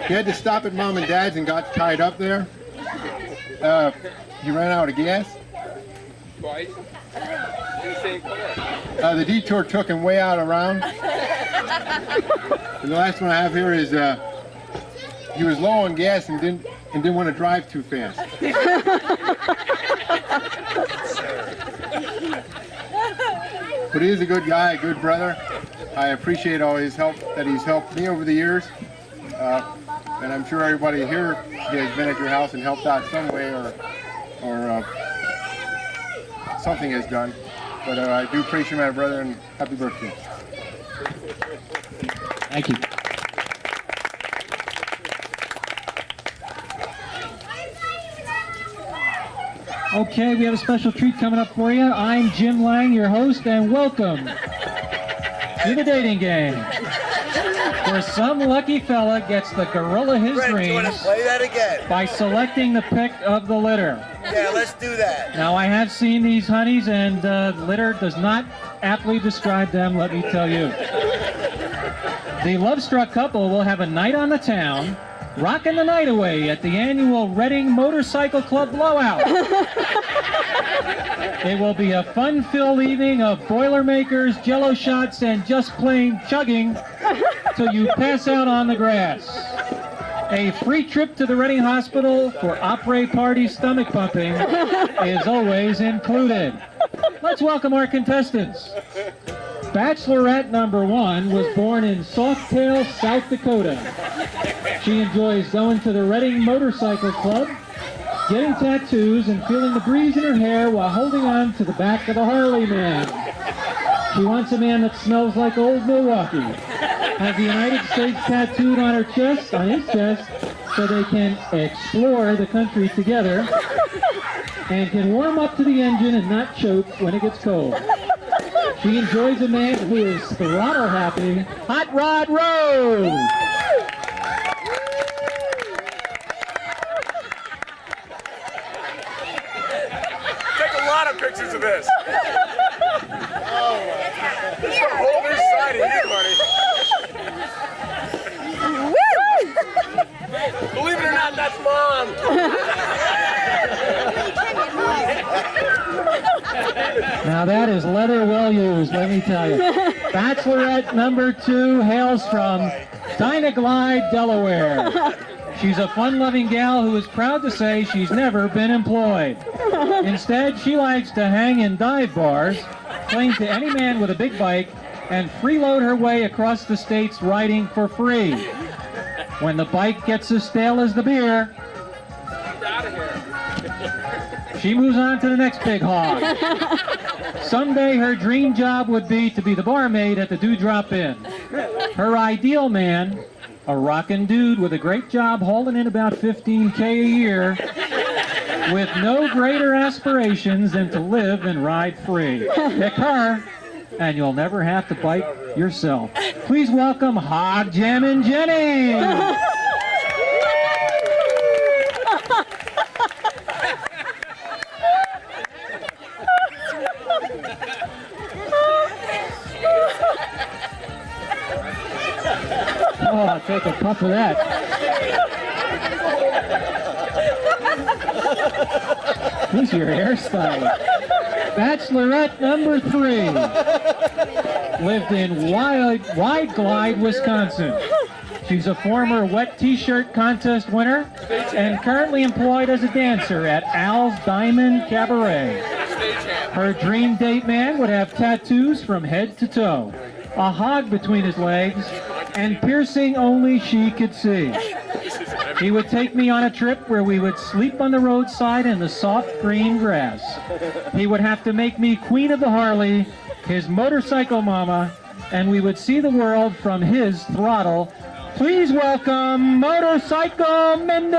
He had to stop at Mom and Dad's and got tied up there. He ran out of gas. Twice. In the same car. The detour took him way out around. And the last one I have here is he was low on gas and didn't want to drive too fast. But he is a good guy, a good brother. I appreciate all his help that he's helped me over the years. And I'm sure everybody here has been at your house and helped out some way or something has done. But I do appreciate my brother and happy birthday. Thank you. Okay, we have a special treat coming up for you. I'm Jim Lang, your host, and welcome to the dating game, where some lucky fella gets the gorilla his Brett, dreams do you want to play that again? by selecting the pick of the litter. Yeah, let's do that. Now, I have seen these honeys, and litter does not aptly describe them, let me tell you. The love-struck couple will have a night on the town, rocking the night away at the annual Reading Motorcycle Club Blowout. It will be a fun-filled evening of Boilermakers, Jello shots, and just plain chugging till you pass out on the grass. A free trip to the Reading Hospital for Opera Party stomach pumping is always included. Let's welcome our contestants. Bachelorette number 1 was born in Softail, South Dakota. She enjoys going to the Reading Motorcycle Club, getting tattoos, and feeling the breeze in her hair while holding on to the back of a Harley man. She wants a man that smells like old Milwaukee, has the United States tattooed on his chest, so they can explore the country together, and can warm up to the engine and not choke when it gets cold. She enjoys a man who is throttle happy, Hot Rod Road. Take a lot of pictures of this. It's a whole new side of you, buddy. Believe it or not, that's Mom. Now that is leather well used, let me tell you. Bachelorette number 2 hails from Dynaglide, Delaware. She's a fun-loving gal who is proud to say she's never been employed. Instead, she likes to hang in dive bars, cling to any man with a big bike, and freeload her way across the states riding for free. When the bike gets as stale as the beer, she moves on to the next big hog. Someday her dream job would be to be the barmaid at the Dewdrop Inn. Her ideal man, a rockin' dude with a great job hauling in about $15K a year, with no greater aspirations than to live and ride free. Pick her, and you'll never have to bike yourself. Please welcome Hog Jammin' Jenny. Oh, take a tough of that. Who's your hairstylist? Bachelorette number 3 lived in Wide Glide, Wisconsin. She's a former wet t-shirt contest winner and currently employed as a dancer at Al's Diamond Cabaret. Her dream date man would have tattoos from head to toe, a hog between his legs, and piercing only she could see. He would take me on a trip where we would sleep on the roadside in the soft green grass. He would have to make me queen of the Harley, his motorcycle mama, and we would see the world from his throttle. Please welcome Motorcycle Mindy!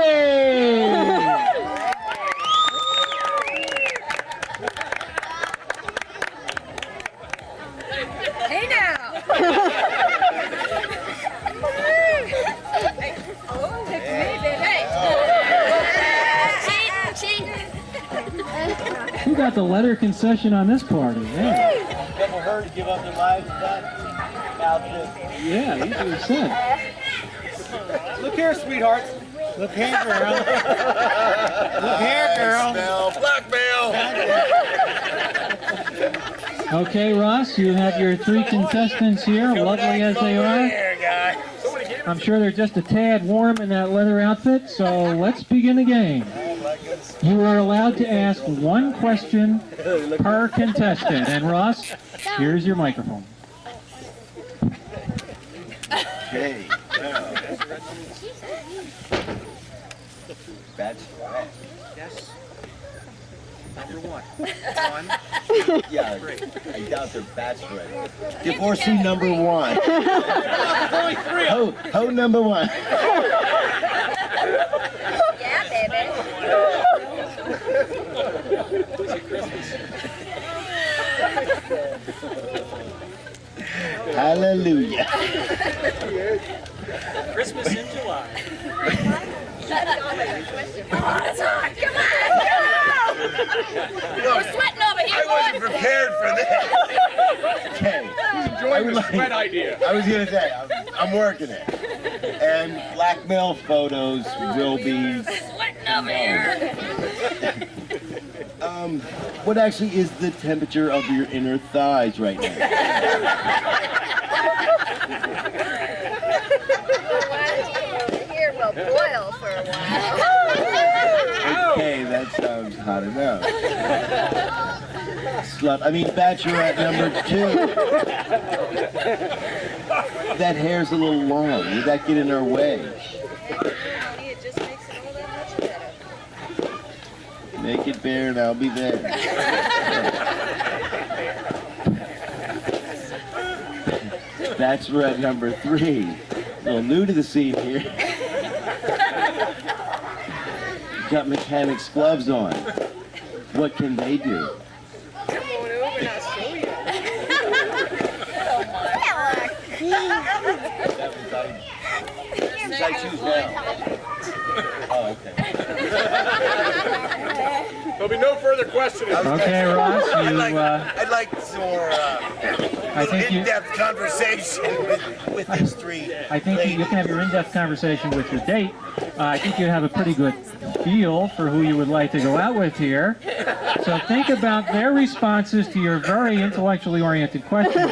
Hey now! Oh, pick me, baby. Who got the leather concession on this party? Yeah, Never heard to give up their lives for that outfit. yeah, he's what he said. Look here, sweethearts. Look here, girl. Look here, girl. Blackmail. Okay, Ross, you have your 3 contestants here, lovely as they are. I'm sure they're just a tad warm in that leather outfit, so let's begin the game. You are allowed to ask 1 question per contestant. And Ross, here's your microphone. Okay. Bachelorette. Yes. Number 1. Yeah, I doubt they're bachelorette. Divorcee number 1. Ho number 1. Yeah, baby. Hallelujah. Christmas in July. We're sweating over here, I wasn't prepared for this. Okay. Enjoying the sweat idea. I was going to say, I'm working it. And blackmail photos will be... sweating over here. What actually is the temperature of your inner thighs right now? Here will boil for a while. Okay, that sounds hot enough. Bachelorette number 2. That hair's a little long. Would that get in our way? It just makes it all that much better. Make it bare and I'll be there. Bachelorette number 3. A little new to the scene here. Got mechanics gloves on. What can they do? Come on over and I'll show you. I choose now. Oh, okay. There'll be no further questioning. Okay, Ross, I'd like some more in-depth conversation with these 3. I think you can have your in-depth conversation with your date. I think you have a pretty good feel for who you would like to go out with here. So think about their responses to your very intellectually oriented questions.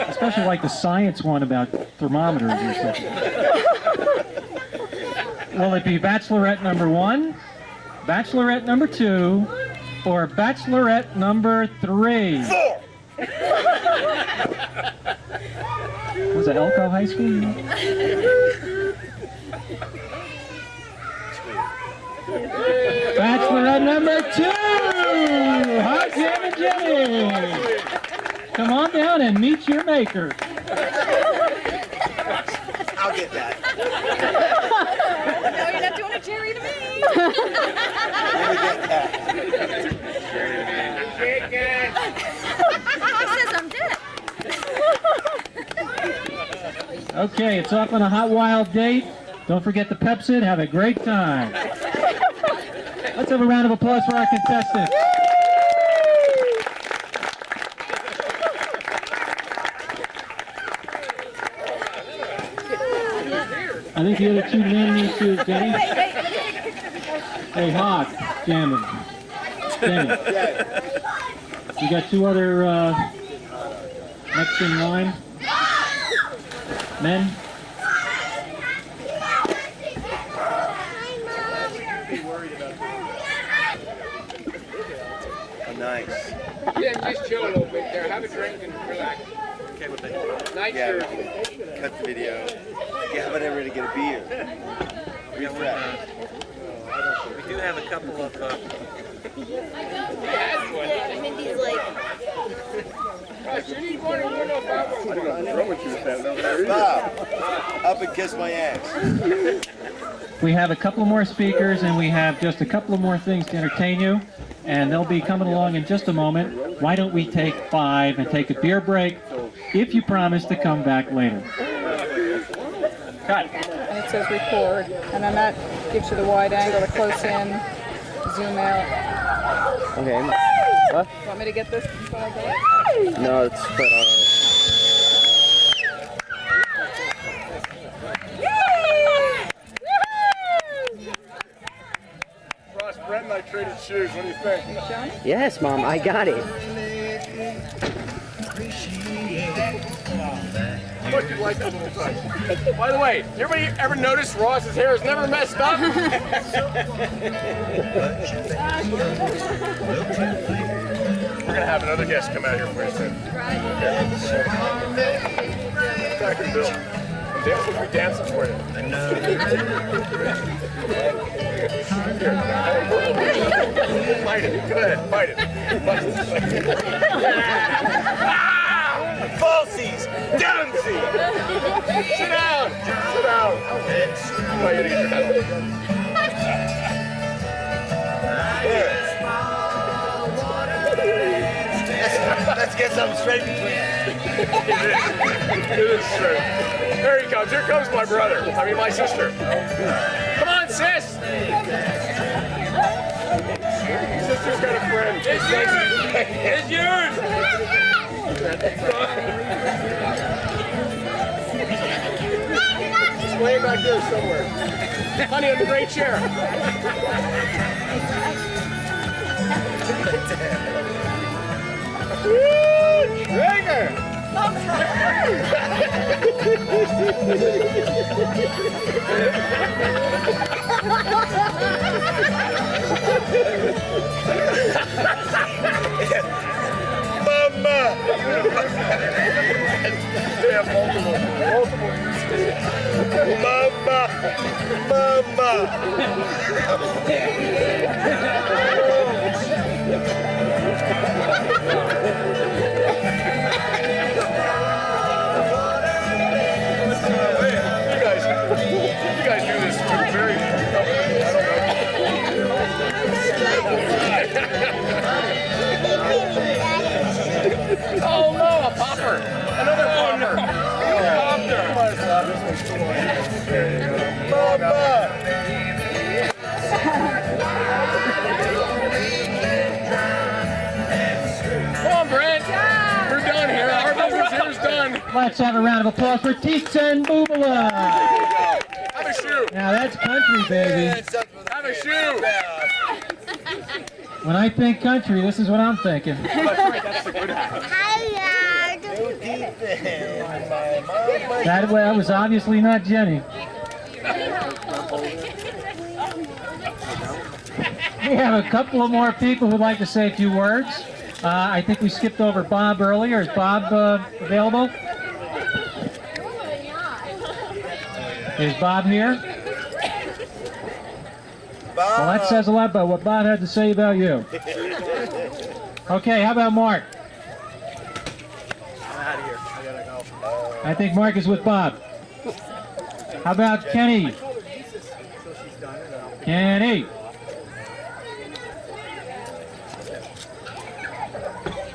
Especially like the science one about thermometers or something. Will it be Bachelorette number 1, Bachelorette number 2, or Bachelorette number 3? 4! Was it Elko High School? Bachelorette number 2! Hi, Jim and Jenny! Come on down and meet your maker. I'll get that. No, you're not doing a Jerry to me. He says I'm dead. Okay, it's off on a hot, wild date. Don't forget to Pepsi. Have a great time. Let's have a round of applause for our contestants. I think the other two men need to, Jenny. Hey, Hawk, jamming. Jenny. You got two other next in line. Men. Oh, nice. Yeah, just chill a little bit there. Have a drink and relax. Okay, with that. Nice Yeah, shirt. cut the video. Yeah, how about everybody get a beer? Refresh. We do have a couple of. Mindy's like. Bob, up and kiss my ass. We have a couple more speakers and we have just a couple of more things to entertain you. And they'll be coming along in just a moment. Why don't we take 5 and take a beer break if you promise to come back later. Cut. And it says record. And then that gives you the wide angle, the close in, zoom out. Okay. What? Want me to get this before I go? No, it's put on. Ross, Brett and I traded shoes. What do you think? Yes, Mom, I got it. Look, you like that little touch. By the way, everybody ever notice Ross's hair is never messed up? We're gonna have another guest come out here pretty soon. Back in Bill. We'll be dancing for you. Fight it. Go ahead. Fight it. Falsies! Downsies! Sit down! Sit down! Oh, you gotta get your head Let's get something straight between us. It is straight. There he comes. Here comes my brother. I mean, my sister. Come on, sis! Sister's got a friend. It's yours! It's yours! It's way back there somewhere. Honey, on the great chair. Trigger! Mama! They have multiple uses. Mama! Mama! You guys do this very. Oh no, a popper! Another popper! Come on, Brent! We're done here. Our business here is done. Let's have a round of applause for Teets and Boobala. Have a shoe. Now that's country, baby. Have a shoe. When I think country, this is what I'm thinking. That's the good hat. That was obviously not Jenny. We have a couple of more people who'd like to say a few words. I think we skipped over Bob earlier. Is Bob available? Is Bob here? Bob. Well, that says a lot about what Bob had to say about you. Okay, how about Mark? I'm out of here. I gotta go. I think Mark is with Bob. How about Kenny? Kenny.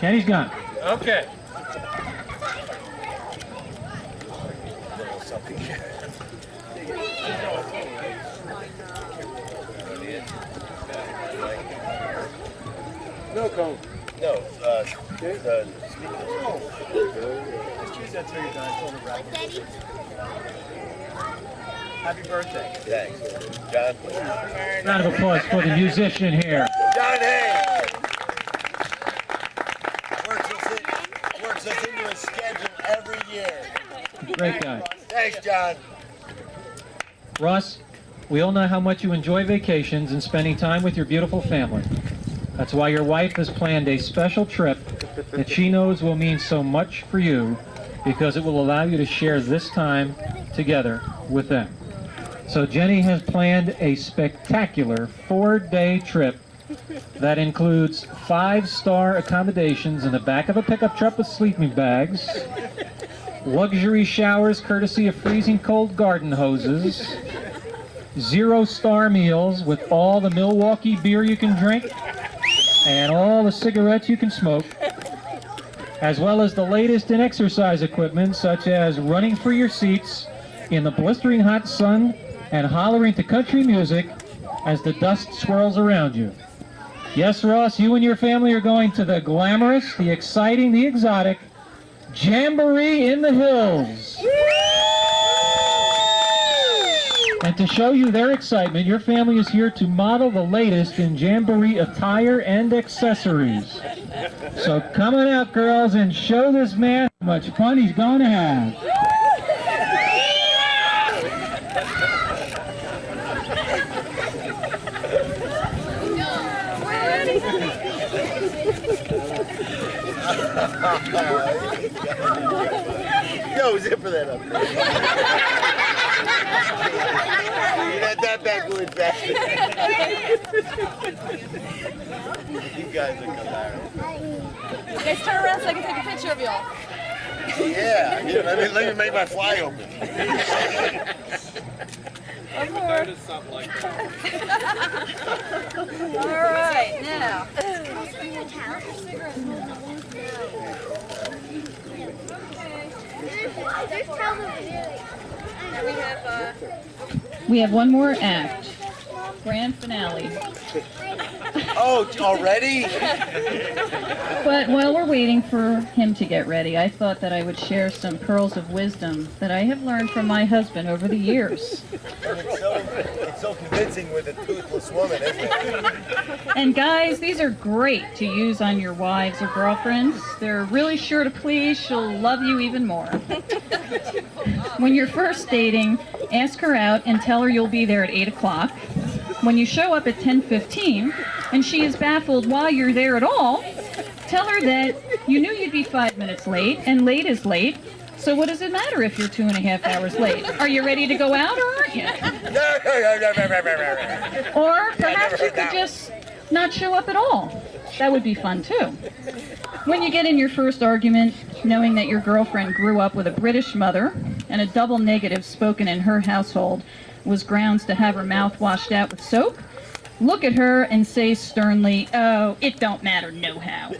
Kenny's gone. Okay. No cone. No, the speakers. Let's choose that till you're done. It's over, Brad. Happy birthday. Thanks. John. Round of applause for the musician here. John Hay. Works us into his schedule every year. Great guy. Thanks, John. Ross, we all know how much you enjoy vacations and spending time with your beautiful family. That's why your wife has planned a special trip that she knows will mean so much for you, because it will allow you to share this time together with them. So Jenny has planned a spectacular 4-day trip that includes 5-star accommodations in the back of a pickup truck with sleeping bags, luxury showers courtesy of freezing cold garden hoses, 0-star meals with all the Milwaukee beer you can drink and all the cigarettes you can smoke, as well as the latest in exercise equipment such as running for your seats in the blistering hot sun and hollering to country music as the dust swirls around you. Yes, Ross, you and your family are going to the glamorous, the exciting, the exotic Jamboree in the Hills. And to show you their excitement, your family is here to model the latest in Jamboree attire and accessories. So come on out, girls, and show this man how much fun he's going to have. Yo, zipper that up. You had that back really fast. You guys are hilarious. You guys turn around so I can take a picture of y'all. Yeah, let me make my fly open. One more. All right, now. We have one more act. Grand finale. Oh, already? But while we're waiting for him to get ready, I thought that I would share some pearls of wisdom that I have learned from my husband over the years. It's so convincing with a toothless woman, isn't it? And guys, these are great to use on your wives or girlfriends. They're really sure to please. She'll love you even more. When you're first dating, ask her out and tell her you'll be there at 8 o'clock. When you show up at 10:15 and she is baffled why you're there at all, tell her that you knew you'd be 5 minutes late, and late is late. So what does it matter if you're 2.5 hours late? Are you ready to go out or aren't you? Or perhaps you could just not show up at all. That would be fun too. When you get in your first argument, knowing that your girlfriend grew up with a British mother and a double negative spoken in her household was grounds to have her mouth washed out with soap, look at her and say sternly, "Oh, it don't matter no how."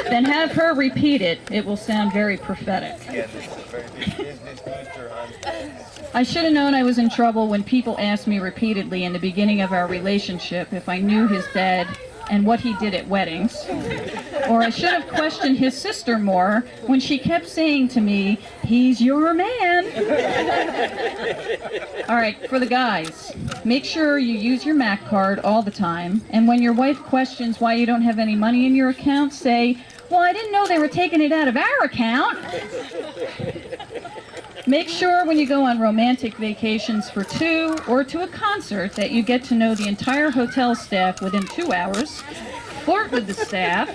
Then have her repeat it. It will sound very prophetic. I should have known I was in trouble when people asked me repeatedly in the beginning of our relationship if I knew his dad and what he did at weddings. Or I should have questioned his sister more when she kept saying to me, "He's your man." All right, for the guys, make sure you use your MAC card all the time. And when your wife questions why you don't have any money in your account, say, "Well, I didn't know they were taking it out of our account." Make sure when you go on romantic vacations for two or to a concert that you get to know the entire hotel staff within 2 hours. Flirt with the staff,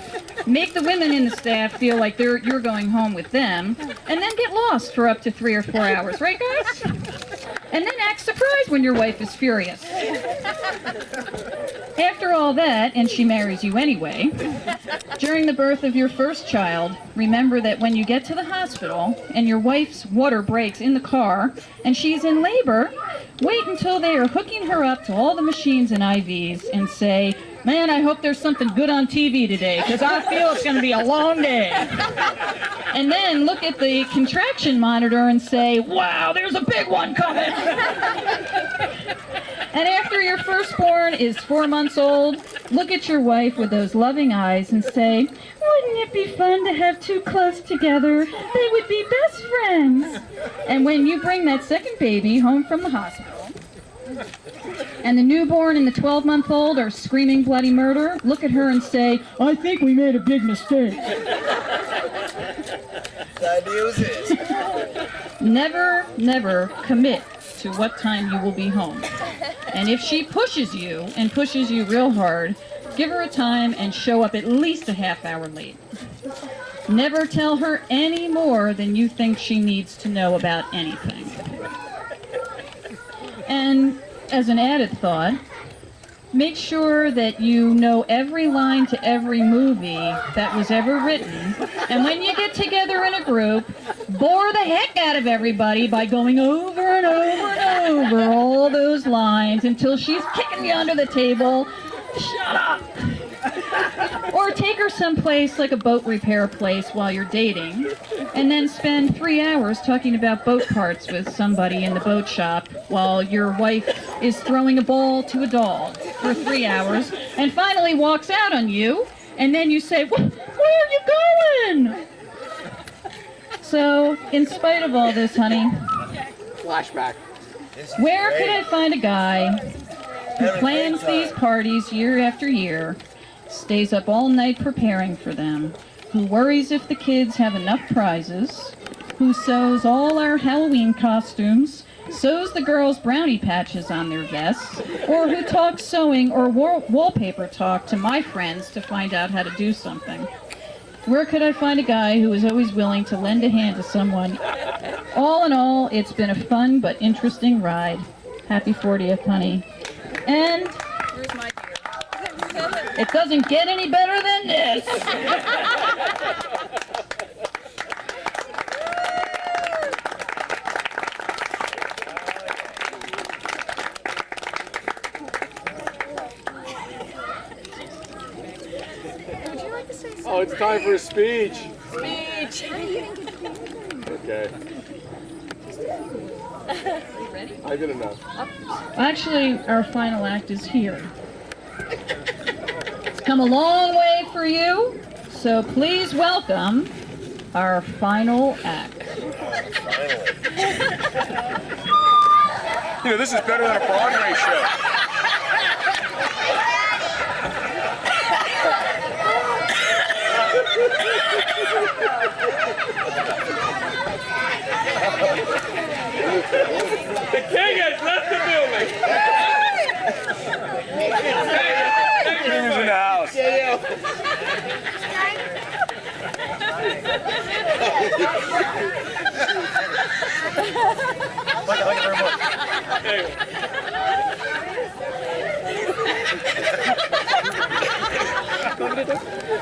make the women in the staff feel like you're going home with them, and then get lost for up to 3 or 4 hours, right guys? And then act surprised when your wife is furious. After all that, and she marries you anyway, during the birth of your first child, remember that when you get to the hospital and your wife's water breaks in the car and she's in labor, wait until they are hooking her up to all the machines and IVs and say, "Man, I hope there's something good on TV today, because I feel it's going to be a long day." And then look at the contraction monitor and say, "Wow, there's a big one coming." And after your firstborn is 4 months old, look at your wife with those loving eyes and say, "Wouldn't it be fun to have two close together? They would be best friends." And when you bring that second baby home from the hospital, and the newborn and the 12-month-old are screaming bloody murder, look at her and say, I think we made a big mistake. The idea was this. Never, never commit to what time you will be home. And if she pushes you, and pushes you real hard, give her a time and show up at least a half hour late. Never tell her any more than you think she needs to know about anything. And as an added thought, make sure that you know every line to every movie that was ever written. And when you get together in a group, bore the heck out of everybody by going over and over and over all those lines until she's kicking you under the table. Shut up! Or take her someplace like a boat repair place while you're dating, and then spend 3 hours talking about boat parts with somebody in the boat shop while your wife is throwing a ball to a dog for 3 hours, and finally walks out on you, and then you say, where are you going? So, in spite of all this, honey, Flashback. where could I find a guy who plans these parties year after year, stays up all night preparing for them, who worries if the kids have enough prizes, who sews all our Halloween costumes, sews the girls' brownie patches on their vests, or who talks sewing or wallpaper talk to my friends to find out how to do something? Where could I find a guy who is always willing to lend a hand to someone? All in all, it's been a fun but interesting ride. Happy 40th, honey. And it doesn't get any better than this. Oh, it's time for a speech. Speech. Okay. You ready? I did enough. Actually, our final act is here. It's come a long way for you, so please welcome our final act. You know, this is better than a Broadway show. The king has left the building. King's in the house.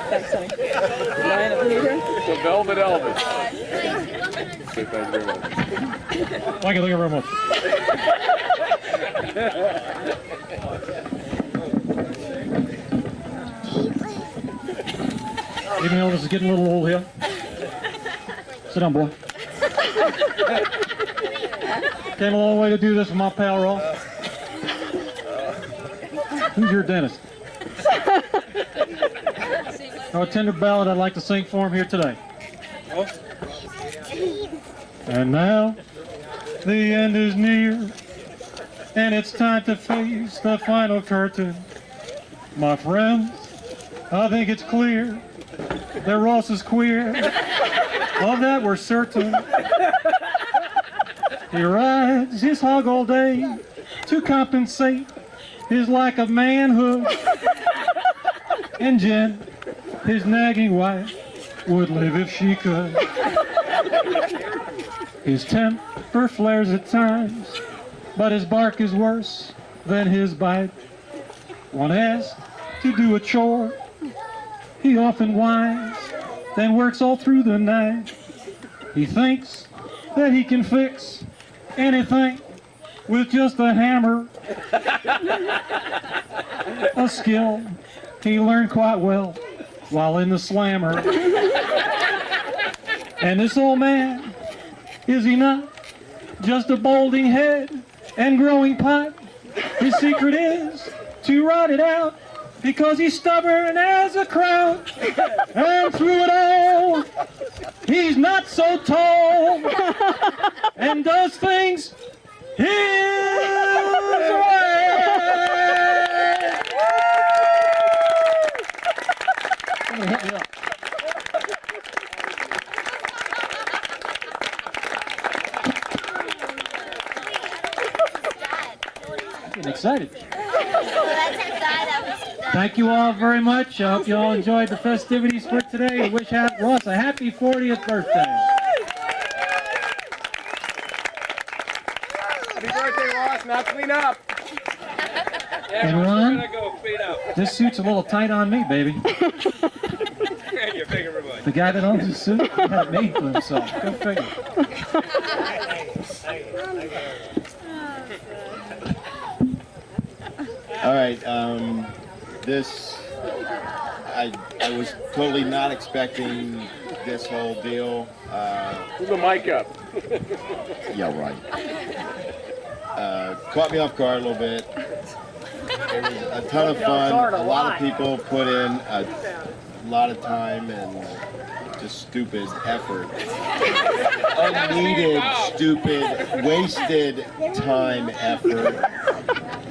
Thanks, honey. The Velvet Elvis. Say thank you very much. Thank you very much. Even Elvis is getting a little old here. Sit down, boy. Came a long way to do this with my pal Ross. Who's your dentist? Now, a tender ballad I'd like to sing for him here today. And now, the end is near, and it's time to face the final curtain. My friends, I think it's clear that Ross is queer. Of that we're certain. He rides his hog all day to compensate his lack of manhood. And Jen, his nagging wife, would live if she could. His temper flares at times, but his bark is worse than his bite. When asked to do a chore, he often whines, then works all through the night. He thinks that he can fix anything with just a hammer, a skill he learned quite well while in the slammer. And this old man, is he not just a balding head and growing pipe? His secret is to ride it out because he's stubborn as a crowd. And through it all, he's not so tall and does things his way. getting excited. Thank you all very much. I hope you all enjoyed the festivities for today. I wish Ross a happy 40th birthday. Happy birthday, Ross. Now clean up. And Ron, Go clean up. this suit's a little tight on me, baby. You figure it. The guy that owns the suit, he had it made for himself. Go figure. All right, I was totally not expecting this whole deal. Move the mic up. Yeah, right. Caught me off guard a little bit. It was a ton of fun. A lot of people put in a lot of time and just stupid effort. Unneeded, stupid, wasted time effort.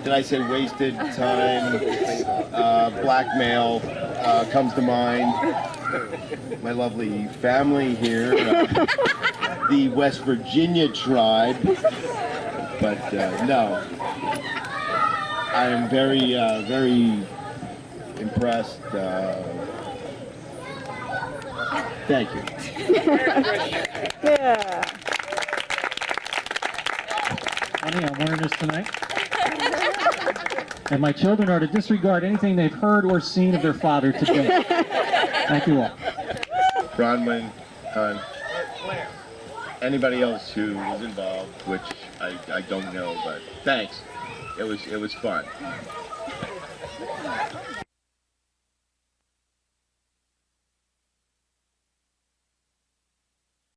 Did I say wasted time? Blackmail comes to mind. My lovely family here, the West Virginia tribe. But no, I am very, very impressed. Thank you. Yeah. Honey, I'm wearing this tonight. And my children are to disregard anything they've heard or seen of their father today. Thank you all. Bronwyn, anybody else who was involved, which I don't know, but thanks. It was fun.